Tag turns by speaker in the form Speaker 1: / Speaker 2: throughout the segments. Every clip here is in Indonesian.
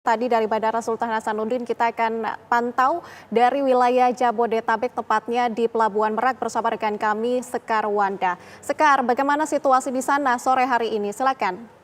Speaker 1: tadi dari Bandara Sultan Hasanuddin, kita akan pantau dari wilayah Jabodetabek, tepatnya di Pelabuhan Merak bersama rekan kami Sekar Wanda. Sekar, bagaimana situasi di sana sore hari ini? Silakan.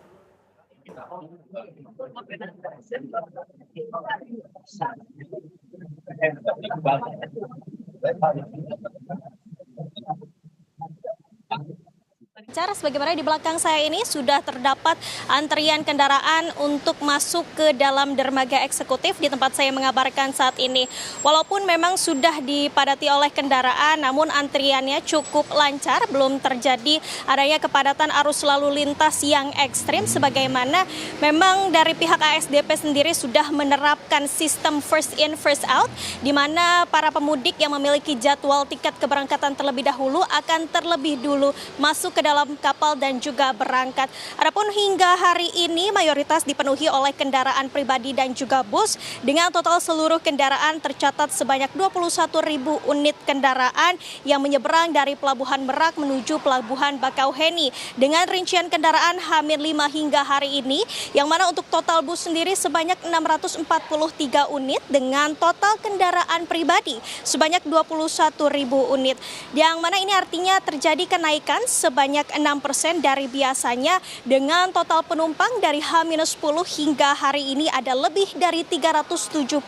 Speaker 1: Sebagaimana di belakang saya ini sudah terdapat antrian kendaraan untuk masuk ke dalam dermaga eksekutif di tempat saya mengabarkan saat ini. Walaupun memang sudah dipadati oleh kendaraan, namun antriannya cukup lancar, belum terjadi adanya kepadatan arus lalu lintas yang ekstrim sebagaimana memang dari pihak ASDP sendiri sudah menerapkan sistem first in first out, di mana para pemudik yang memiliki jadwal tiket keberangkatan terlebih dahulu akan terlebih dulu masuk ke dalam kapal dan juga berangkat. Adapun hingga hari ini mayoritas dipenuhi oleh kendaraan pribadi dan juga bus dengan total seluruh kendaraan tercatat sebanyak 21.000 unit kendaraan yang menyeberang dari Pelabuhan Merak menuju Pelabuhan Bakauheni dengan rincian kendaraan H-5 hingga hari ini, yang mana untuk total bus sendiri sebanyak 643 unit dengan total kendaraan pribadi sebanyak 21.000 unit. Yang mana ini artinya terjadi kenaikan sebanyak 6% dari biasanya dengan total penumpang dari H-10 hingga hari ini ada lebih dari 370.000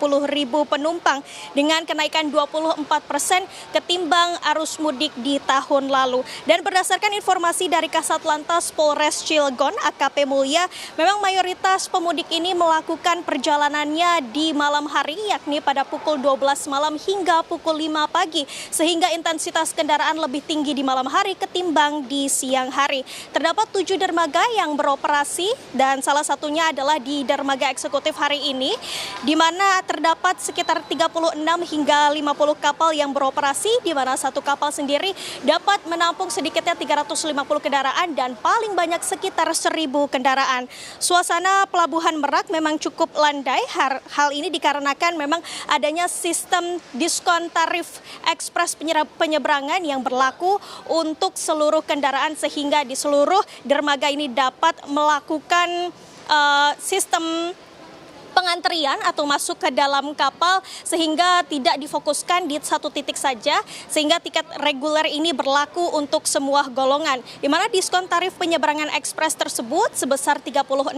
Speaker 1: penumpang dengan kenaikan 24% ketimbang arus mudik di tahun lalu. Dan berdasarkan informasi dari Kasat Lantas Polres Cilegon AKP Mulya, memang mayoritas pemudik ini melakukan perjalanannya di malam hari, yakni pada pukul 12 malam hingga pukul 5 pagi, sehingga intensitas kendaraan lebih tinggi di malam hari ketimbang di siang hari. Terdapat 7 dermaga yang beroperasi dan salah satunya adalah di dermaga eksekutif hari ini, di mana terdapat sekitar 36 hingga 50 kapal yang beroperasi, di mana satu kapal sendiri dapat menampung sedikitnya 350 kendaraan dan paling banyak sekitar 1.000 kendaraan. Suasana Pelabuhan Merak memang cukup landai. Hal ini dikarenakan memang adanya sistem diskon tarif ekspres penyeberangan yang berlaku untuk seluruh kendaraan, sehingga di seluruh dermaga ini dapat melakukan sistem pengantrian atau masuk ke dalam kapal sehingga tidak difokuskan di satu titik saja, sehingga tiket reguler ini berlaku untuk semua golongan, di mana diskon tarif penyeberangan ekspres tersebut sebesar 36%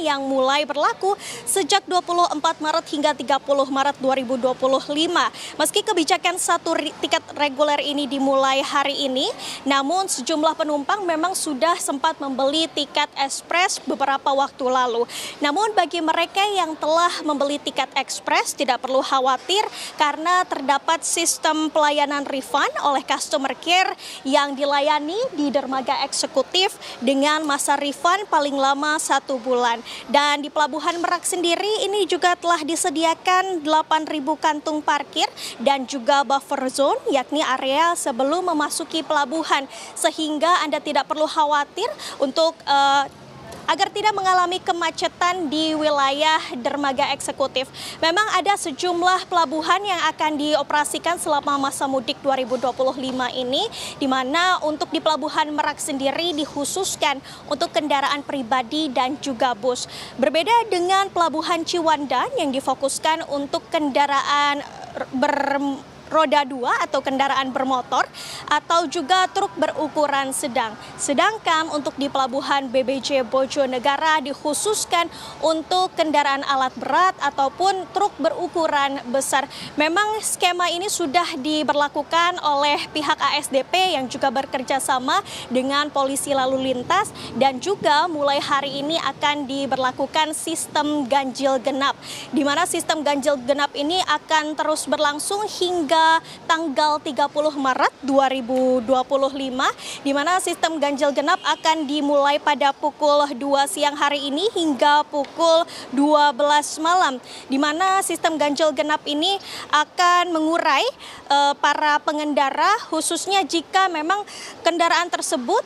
Speaker 1: yang mulai berlaku sejak 24 Maret hingga 30 Maret 2025. Meski kebijakan satu tiket reguler ini dimulai hari ini, namun sejumlah penumpang memang sudah sempat membeli tiket ekspres beberapa waktu lalu. Namun bagi mereka yang telah membeli tiket ekspres tidak perlu khawatir karena terdapat sistem pelayanan refund oleh customer care yang dilayani di dermaga eksekutif dengan masa refund paling lama 1 bulan. Dan di Pelabuhan Merak sendiri ini juga telah disediakan 8.000 kantung parkir dan juga buffer zone, yakni area sebelum memasuki pelabuhan, sehingga Anda tidak perlu khawatir untuk agar tidak mengalami kemacetan di wilayah dermaga eksekutif. Memang ada sejumlah pelabuhan yang akan dioperasikan selama masa mudik 2025 ini, di mana untuk di Pelabuhan Merak sendiri dikhususkan untuk kendaraan pribadi dan juga bus. Berbeda dengan Pelabuhan Ciwandan yang difokuskan untuk kendaraan roda 2 atau kendaraan bermotor atau juga truk berukuran sedang. Sedangkan untuk di Pelabuhan BBJ Bojonegara dikhususkan untuk kendaraan alat berat ataupun truk berukuran besar. Memang skema ini sudah diberlakukan oleh pihak ASDP yang juga bekerja sama dengan polisi lalu lintas, dan juga mulai hari ini akan diberlakukan sistem ganjil genap, di mana sistem ganjil genap ini akan terus berlangsung hingga tanggal 30 Maret 2025, di mana sistem ganjil genap akan dimulai pada pukul 2 siang hari ini hingga pukul 12 malam, di mana sistem ganjil genap ini akan mengurai para pengendara, khususnya jika memang kendaraan tersebut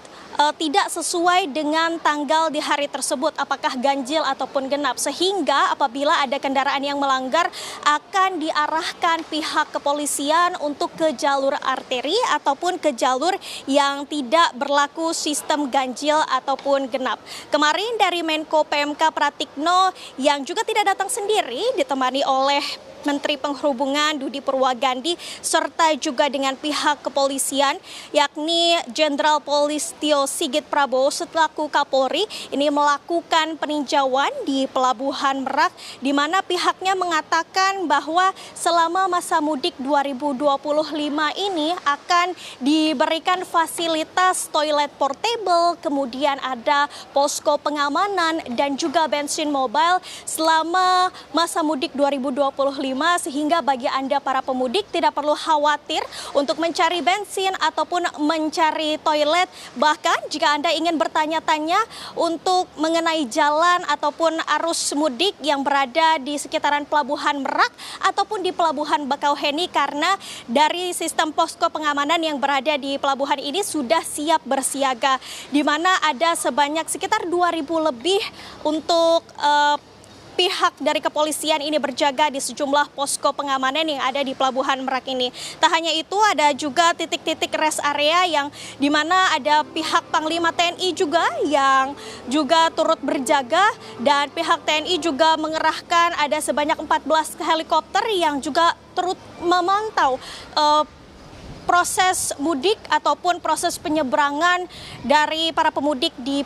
Speaker 1: tidak sesuai dengan tanggal di hari tersebut, apakah ganjil ataupun genap, sehingga apabila ada kendaraan yang melanggar akan diarahkan pihak kepolisian untuk ke jalur arteri ataupun ke jalur yang tidak berlaku sistem ganjil ataupun genap. Kemarin dari Menko PMK Pratikno yang juga tidak datang sendiri, ditemani oleh Menteri Perhubungan Budi Purwagandi serta juga dengan pihak kepolisian yakni Jenderal Polisi Tio Sigit Prabowo selaku Kapolri ini melakukan peninjauan di Pelabuhan Merak di mana pihaknya mengatakan bahwa selama masa mudik 2025 ini akan diberikan fasilitas toilet portable, kemudian ada posko pengamanan dan juga bensin mobile selama masa mudik 2025 sehingga bagi Anda para pemudik tidak perlu khawatir untuk mencari bensin ataupun mencari toilet. Bahkan jika Anda ingin bertanya-tanya untuk mengenai jalan ataupun arus mudik yang berada di sekitaran Pelabuhan Merak ataupun di Pelabuhan Bakauheni, karena dari sistem posko pengamanan yang berada di pelabuhan ini sudah siap bersiaga, di mana ada sebanyak sekitar 2.000 lebih untuk pihak dari kepolisian ini berjaga di sejumlah posko pengamanan yang ada di Pelabuhan Merak ini. Tak hanya itu, ada juga titik-titik rest area yang di mana ada pihak Panglima TNI juga yang juga turut berjaga, dan pihak TNI juga mengerahkan ada sebanyak 14 helikopter yang juga turut memantau proses mudik ataupun proses penyeberangan dari para pemudik di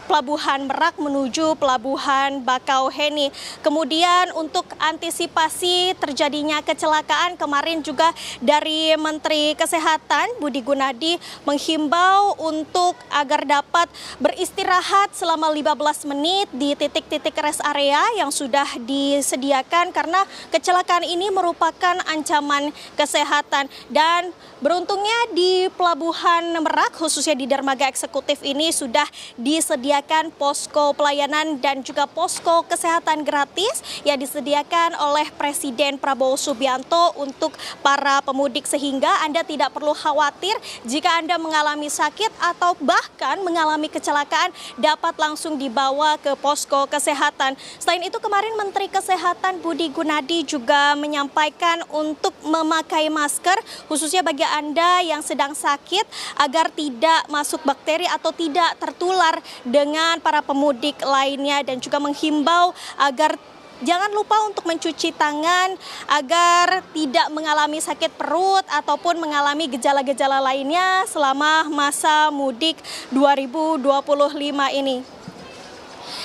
Speaker 1: Pelabuhan Merak menuju Pelabuhan Bakauheni. Kemudian untuk antisipasi terjadinya kecelakaan, kemarin juga dari Menteri Kesehatan Budi Gunadi menghimbau untuk agar dapat beristirahat selama 15 menit di titik-titik rest area yang sudah disediakan karena kecelakaan ini merupakan ancaman kesehatan. Dan beruntungnya di Pelabuhan Merak, khususnya di dermaga eksekutif ini sudah disediakan posko pelayanan dan juga posko kesehatan gratis yang disediakan oleh Presiden Prabowo Subianto untuk para pemudik, sehingga Anda tidak perlu khawatir jika Anda mengalami sakit atau bahkan mengalami kecelakaan dapat langsung dibawa ke posko kesehatan. Selain itu, kemarin Menteri Kesehatan Budi Gunadi juga menyampaikan untuk memakai masker khususnya bagi Anda yang sedang sakit agar tidak masuk bakteri atau tidak tertular dengan para pemudik lainnya, dan juga menghimbau agar jangan lupa untuk mencuci tangan agar tidak mengalami sakit perut ataupun mengalami gejala-gejala lainnya selama masa mudik 2025 ini.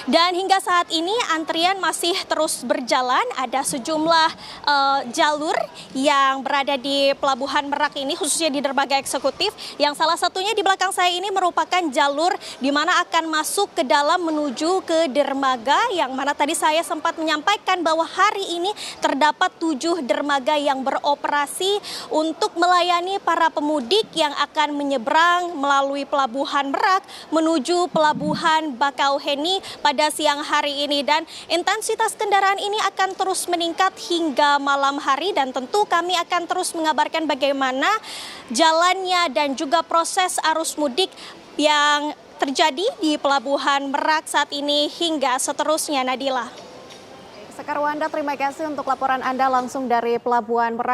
Speaker 1: Dan hingga saat ini antrian masih terus berjalan, ada sejumlah jalur yang berada di Pelabuhan Merak ini khususnya di dermaga eksekutif, yang salah satunya di belakang saya ini merupakan jalur di mana akan masuk ke dalam menuju ke dermaga, yang mana tadi saya sempat menyampaikan bahwa hari ini terdapat 7 dermaga yang beroperasi untuk melayani para pemudik yang akan menyeberang melalui Pelabuhan Merak menuju Pelabuhan Bakauheni pada siang hari ini. Dan intensitas kendaraan ini akan terus meningkat hingga malam hari, dan tentu kami akan terus mengabarkan bagaimana jalannya dan juga proses arus mudik yang terjadi di Pelabuhan Merak saat ini hingga seterusnya. Nadila.
Speaker 2: Sekarwanda, terima kasih untuk laporan Anda langsung dari Pelabuhan Merak.